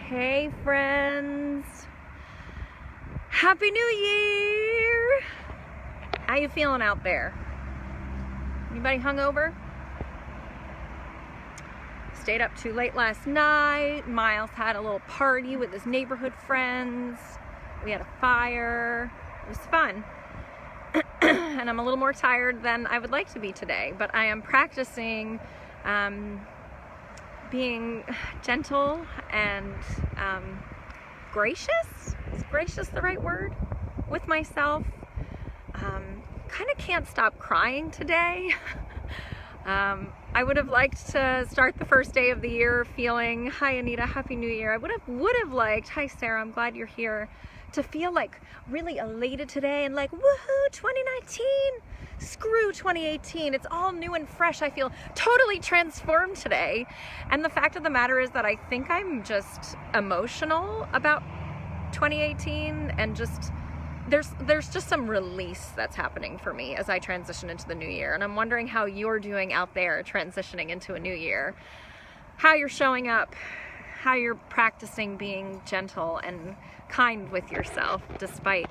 Hey friends, Happy New Year! How you feeling out there? Anybody hungover? Stayed up too late last night. Miles had a little party with his neighborhood friends. We had a fire. It was fun. And I'm a little more tired than I would like to be today, but I am practicing being gentle and gracious. Is gracious the right word? With myself. Kind of can't stop crying today. I would have liked to start the first day of the year feeling, hi Anita, Happy New Year. I would have liked, hi Sarah, I'm glad you're here, to feel like really elated today and like, woohoo, 2019, screw 2018, it's all new and fresh. I feel totally transformed today. And the fact of the matter is that I think I'm just emotional about 2018 and just there's just some release that's happening for me as I transition into the new year. And I'm wondering how you're doing out there transitioning into a new year, how you're showing up, how you're practicing being gentle and kind with yourself despite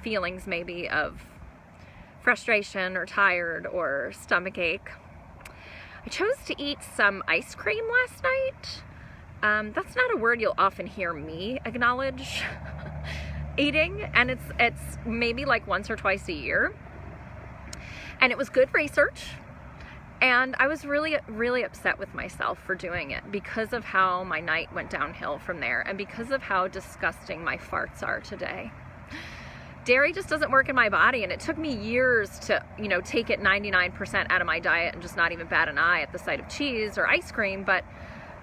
feelings maybe of frustration or tired or stomach ache. I chose to eat some ice cream last night. That's not a word you'll often hear me acknowledge eating, and it's maybe like once or twice a year. And it was good research. And I was really upset with myself for doing it because of how my night went downhill from there and because of how disgusting my farts are today. Dairy just doesn't work in my body, and it took me years to, take it 99% out of my diet and just not even bat an eye at the sight of cheese or ice cream. But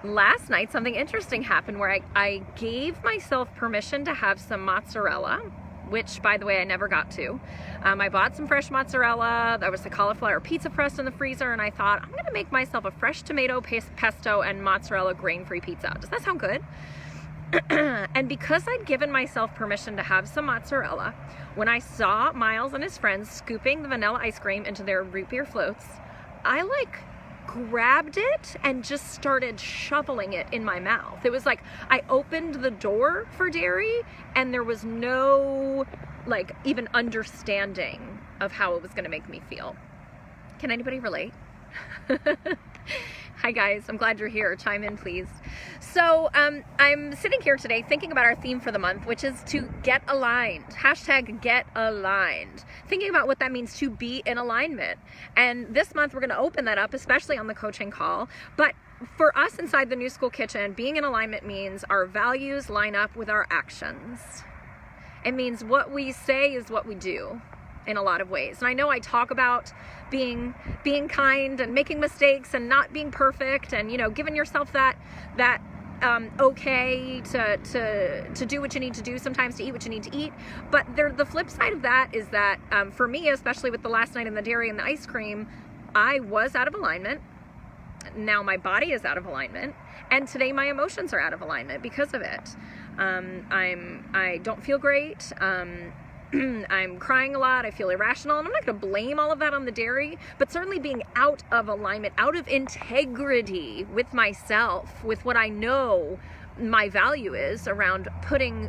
last night, something interesting happened where I gave myself permission to have some mozzarella, which, by the way, I never got to. I bought some fresh mozzarella. There was a cauliflower pizza crust in the freezer, and I thought, I'm going to make myself a fresh tomato pesto and mozzarella grain-free pizza. Does that sound good? And because I'd given myself permission to have some mozzarella, when I saw Miles and his friends scooping the vanilla ice cream into their root beer floats, I grabbed it and just started shoveling it in my mouth. It was like I opened the door for dairy and there was no even understanding of how it was going to make me feel. Can anybody relate? Hi guys, I'm glad you're here. Chime in, please. So I'm sitting here today thinking about our theme for the month, which is to get aligned. Hashtag get aligned. Thinking about what that means to be in alignment. And this month we're going to open that up, especially on the coaching call. But for us inside the New School Kitchen, being in alignment means our values line up with our actions. It means what we say is what we do in a lot of ways. And I know I talk about being kind and making mistakes and not being perfect and, giving yourself that okay to do what you need to do sometimes, to eat what you need to eat. But the flip side of that is that for me, especially with the last night in the dairy and the ice cream, I was out of alignment. Now my body is out of alignment, and today my emotions are out of alignment because of it. I don't feel great. I'm crying a lot. I feel irrational, and I'm not going to blame all of that on the dairy, but certainly being out of alignment, out of integrity with myself, with what I know my value is around putting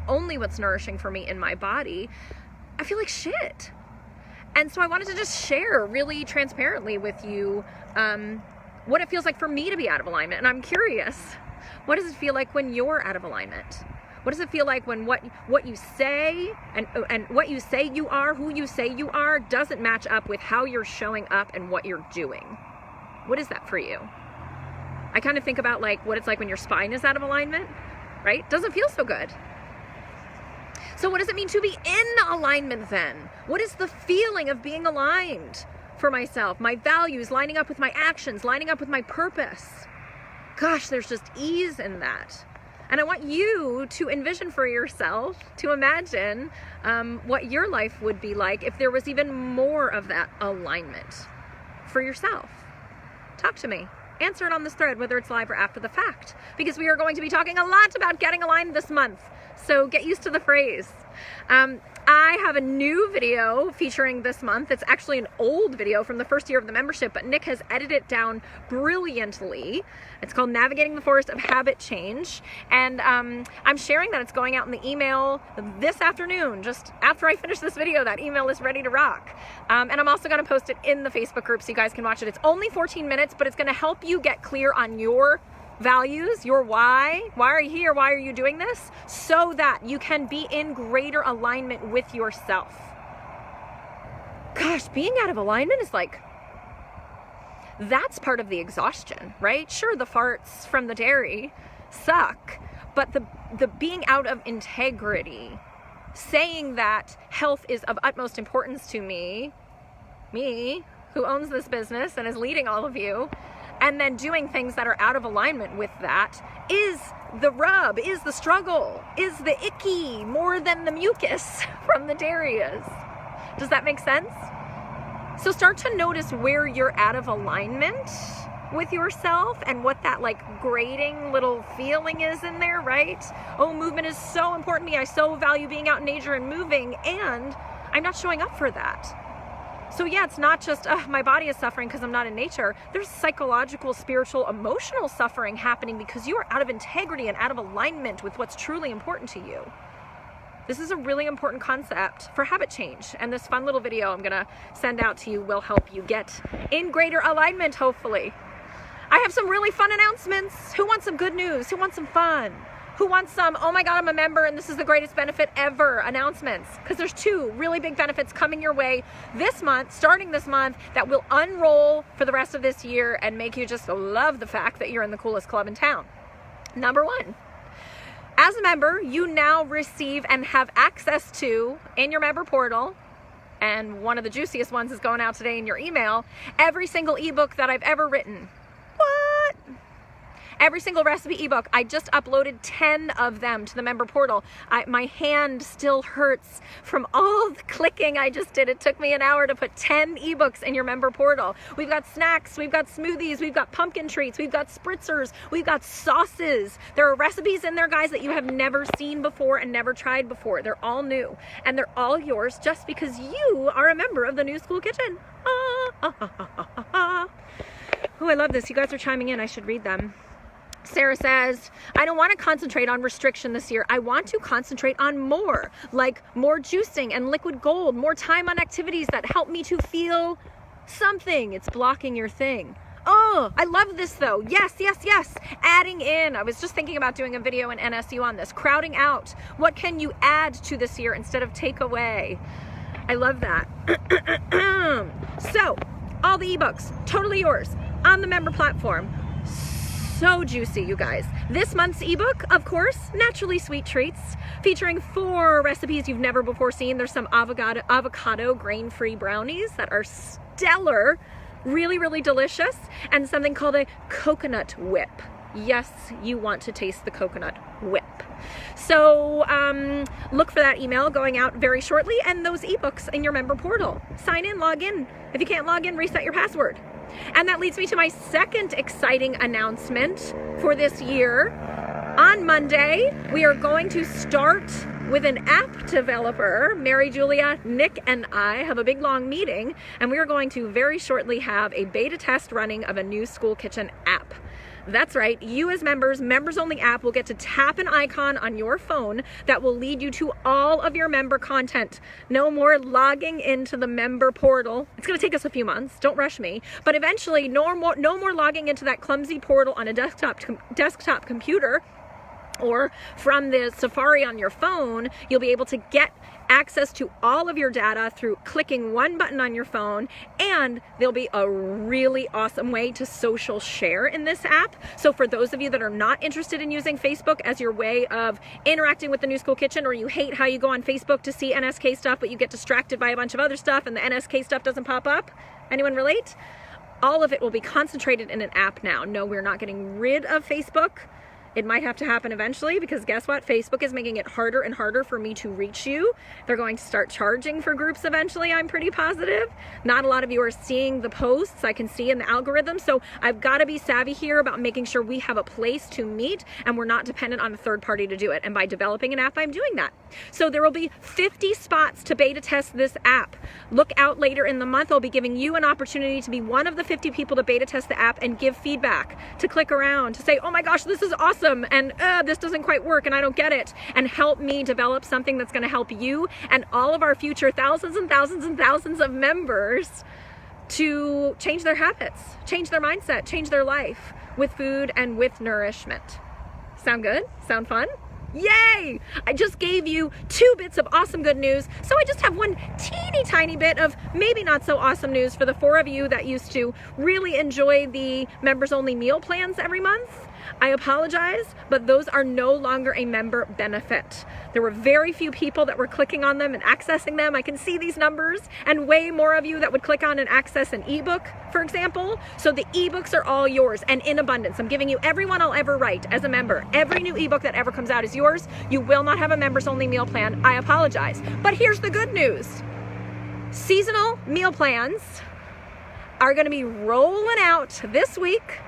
only what's nourishing for me in my body, I feel like shit. And so I wanted to just share really transparently with you what it feels like for me to be out of alignment. And I'm curious, what does it feel like when you're out of alignment? What does it feel like when what you say and what you say you are, who you say you are, doesn't match up with how you're showing up and what you're doing? What is that for you? I kind of think about what it's like when your spine is out of alignment, right? Doesn't feel so good. So what does it mean to be in alignment then? What is the feeling of being aligned for myself? My values lining up with my actions, lining up with my purpose. Gosh, there's just ease in that. And I want you to envision for yourself, to imagine what your life would be like if there was even more of that alignment for yourself. Talk to me. Answer it on this thread, whether it's live or after the fact, because we are going to be talking a lot about getting aligned this month. so get used to the phrase. I have a new video featuring this month. It's actually an old video from the first year of the membership, but Nick has edited it down brilliantly. It's called Navigating the Forest of Habit Change. And I'm sharing that. It's going out in the email this afternoon. Just after I finish this video, that email is ready to rock. And I'm also going to post it in the Facebook group so you guys can watch it. It's only 14 minutes, but it's going to help you get clear on your values, your why are you here, why are you doing this, so that you can be in greater alignment with yourself. Gosh, being out of alignment is like, that's part of the exhaustion, right? Sure, the farts from the dairy suck, but the being out of integrity, saying that health is of utmost importance to me who owns this business and is leading all of you, and then doing things that are out of alignment with that is the rub, is the struggle, is the icky more than the mucus from the dairy is. Does that make sense? So start to notice where you're out of alignment with yourself and what that like grating little feeling is in there, right? Oh, movement is so important to me. I so value being out in nature and moving, and I'm not showing up for that. So yeah, it's not just, my body is suffering because I'm not in nature. There's psychological, spiritual, emotional suffering happening because you are out of integrity and out of alignment with what's truly important to you. This is a really important concept for habit change. And this fun little video I'm gonna send out to you will help you get in greater alignment, hopefully. I have some really fun announcements. Who wants some good news? Who wants some fun? Who wants some, oh my God, I'm a member and this is the greatest benefit ever announcements? Because there's two really big benefits coming your way this month, starting this month, that will unroll for the rest of this year and make you just love the fact that you're in the coolest club in town. Number one, as a member, you now receive and have access to, in your member portal, and one of the juiciest ones is going out today in your email, every single ebook that I've ever written. What? Every single recipe ebook. I just uploaded 10 of them to the member portal. My hand still hurts from all the clicking I just did. It took me an hour to put 10 ebooks in your member portal. We've got snacks, we've got smoothies, we've got pumpkin treats, we've got spritzers, we've got sauces. There are recipes in there, guys, that you have never seen before and never tried before. They're all new, and they're all yours just because you are a member of the New School Kitchen. Oh, I love this. You guys are chiming in. I should read them. Sarah says, I don't want to concentrate on restriction this year. I want to concentrate on more, like more juicing and liquid gold, more time on activities that help me to feel something. It's blocking your thing. Oh, I love this though. Yes, yes, yes. Adding in. I was just thinking about doing a video in NSU on this. Crowding out. What can you add to this year instead of take away? I love that. So, all the ebooks, totally yours, on the member platform. So juicy, you guys. This month's ebook, of course, Naturally Sweet Treats, featuring 4 recipes you've never before seen. There's some avocado grain-free brownies that are stellar, really, really delicious, and something called a coconut whip. Yes, you want to taste the coconut whip. So look for that email going out very shortly, and those ebooks in your member portal. Sign in, log in. If you can't log in, reset your password. And that leads me to my second exciting announcement for this year. On Monday, we are going to start with an app developer. Mary Julia, Nick, and I have a big long meeting, and we are going to very shortly have a beta test running of a New School Kitchen app. That's right, you as members, members-only app will get to tap an icon on your phone that will lead you to all of your member content. No more logging into the member portal. It's gonna take us a few months, don't rush me, but eventually no more logging into that clumsy portal on a desktop computer or from the Safari on your phone. You'll be able to get access to all of your data through clicking one button on your phone, and there'll be a really awesome way to social share in this app. So for those of you that are not interested in using Facebook as your way of interacting with the New School Kitchen, or you hate how you go on Facebook to see NSK stuff but you get distracted by a bunch of other stuff and the NSK stuff doesn't pop up, anyone relate? All of it will be concentrated in an app now. No, we're not getting rid of Facebook. It might have to happen eventually, because guess what? Facebook is making it harder and harder for me to reach you. They're going to start charging for groups eventually, I'm pretty positive. Not a lot of you are seeing the posts I can see in the algorithm, so I've got to be savvy here about making sure we have a place to meet and we're not dependent on a third party to do it. And by developing an app, I'm doing that. So there will be 50 spots to beta test this app. Look out later in the month. I'll be giving you an opportunity to be one of the 50 people to beta test the app and give feedback, to click around, to say, oh my gosh, this is awesome, and this doesn't quite work and I don't get it, and help me develop something that's going to help you and all of our future thousands and thousands and thousands of members to change their habits, change their mindset, change their life with food and with nourishment. Sound good? Sound fun? Yay! I just gave you 2 bits of awesome good news, so I just have one teeny tiny bit of maybe not so awesome news for the 4 of you that used to really enjoy the members only meal plans every month. I apologize, but those are no longer a member benefit. There were very few people that were clicking on them and accessing them. I can see these numbers, and way more of you that would click on and access an ebook, for example. So the ebooks are all yours and in abundance. I'm giving you every one I'll ever write as a member. Every new ebook that ever comes out is yours. You will not have a members only meal plan. I apologize. But here's the good news. Seasonal meal plans are going to be rolling out this week,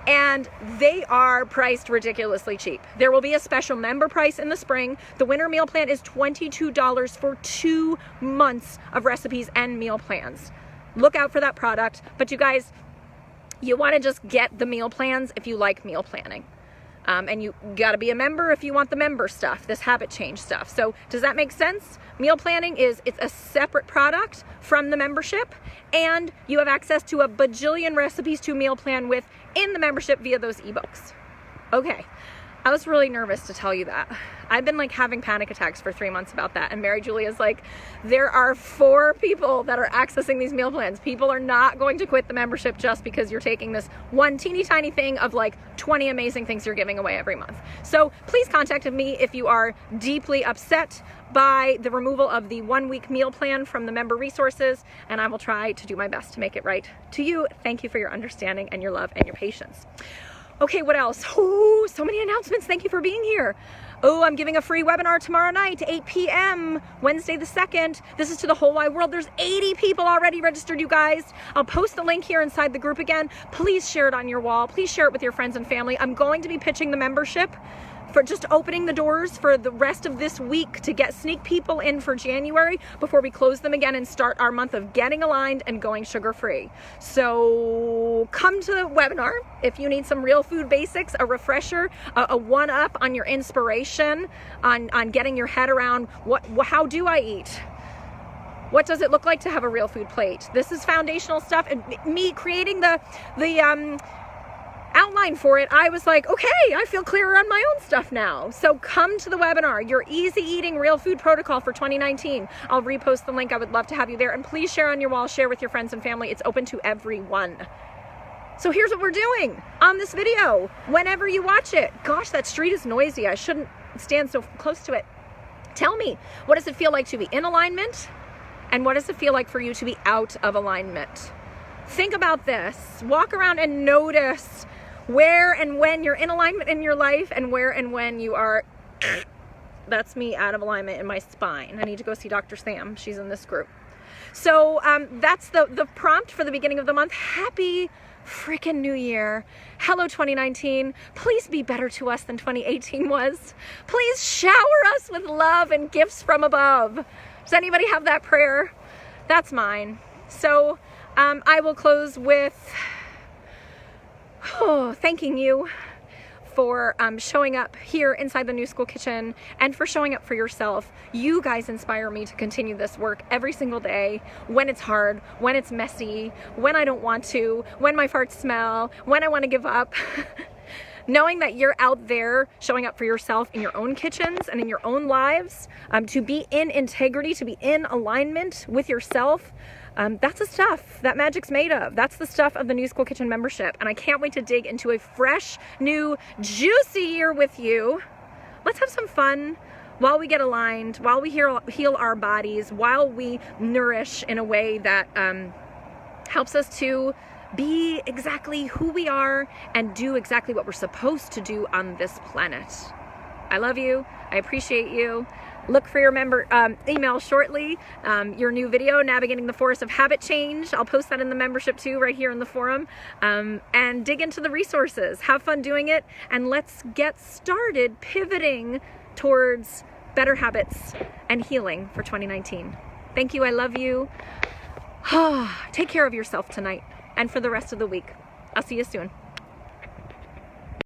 and they are priced ridiculously cheap. There will be a special member price in the spring. The winter meal plan is $22 for 2 months of recipes and meal plans. Look out for that product. But you guys, you want to just get the meal plans if you like meal planning. And you got to be a member if you want the member stuff, this habit change stuff. So does that make sense? Meal planning it's a separate product from the membership, and you have access to a bajillion recipes to meal plan with in the membership via those ebooks. Okay. I was really nervous to tell you that. I've been like having panic attacks for 3 months about that. And Mary Julia's like, there are 4 people that are accessing these meal plans. People are not going to quit the membership just because you're taking this one teeny tiny thing of like 20 amazing things you're giving away every month. So please contact me if you are deeply upset by the removal of the 1-week meal plan from the member resources, and I will try to do my best to make it right to you. Thank you for your understanding and your love and your patience. Okay, what else? Oh, so many announcements. Thank you for being here. Oh, I'm giving a free webinar tomorrow night, 8 p.m., Wednesday the 2nd. This is to the whole wide world. There's 80 people already registered, you guys. I'll post the link here inside the group again. Please share it on your wall. Please share it with your friends and family. I'm going to be pitching the membership for just opening the doors for the rest of this week to get sneak people in for January before we close them again and start our month of getting aligned and going sugar-free. So come to the webinar if you need some real food basics, a refresher, a one-up on your inspiration, on getting your head around how do I eat? What does it look like to have a real food plate? This is foundational stuff, and me creating the outline for it, I was like, okay, I feel clearer on my own stuff now. So come to the webinar, your easy eating real food protocol for 2019. I'll repost the link. I would love to have you there. And please share on your wall, share with your friends and family. It's open to everyone. So here's what we're doing on this video whenever you watch it. Gosh, that street is noisy. I shouldn't stand so close to it. Tell me, what does it feel like to be in alignment? And what does it feel like for you to be out of alignment? Think about this. Walk around and notice where and when you're in alignment in your life, and where and when you are, that's me out of alignment in my spine. I need to go see Dr. Sam. She's in this group. So that's the prompt for the beginning of the month. Happy freaking New Year. Hello 2019. Please be better to us than 2018 was. Please shower us with love and gifts from above. Does anybody have that prayer? That's mine. So I will close with thanking you for showing up here inside the New School Kitchen, and for showing up for yourself. You guys inspire me to continue this work every single day, when it's hard, when it's messy, when I don't want to, when my farts smell, when I want to give up. Knowing that you're out there showing up for yourself in your own kitchens and in your own lives, to be in integrity, to be in alignment with yourself, that's the stuff that magic's made of. That's the stuff of the New School Kitchen membership. And I can't wait to dig into a fresh, new, juicy year with you. Let's have some fun while we get aligned, while we heal our bodies, while we nourish in a way that helps us to be exactly who we are and do exactly what we're supposed to do on this planet. I love you. I appreciate you. Look for your email shortly. Your new video, Navigating the Forest of Habit Change. I'll post that in the membership too, right here in the forum. And dig into the resources. Have fun doing it. And let's get started pivoting towards better habits and healing for 2019. Thank you. I love you. Take care of yourself tonight and for the rest of the week. I'll see you soon.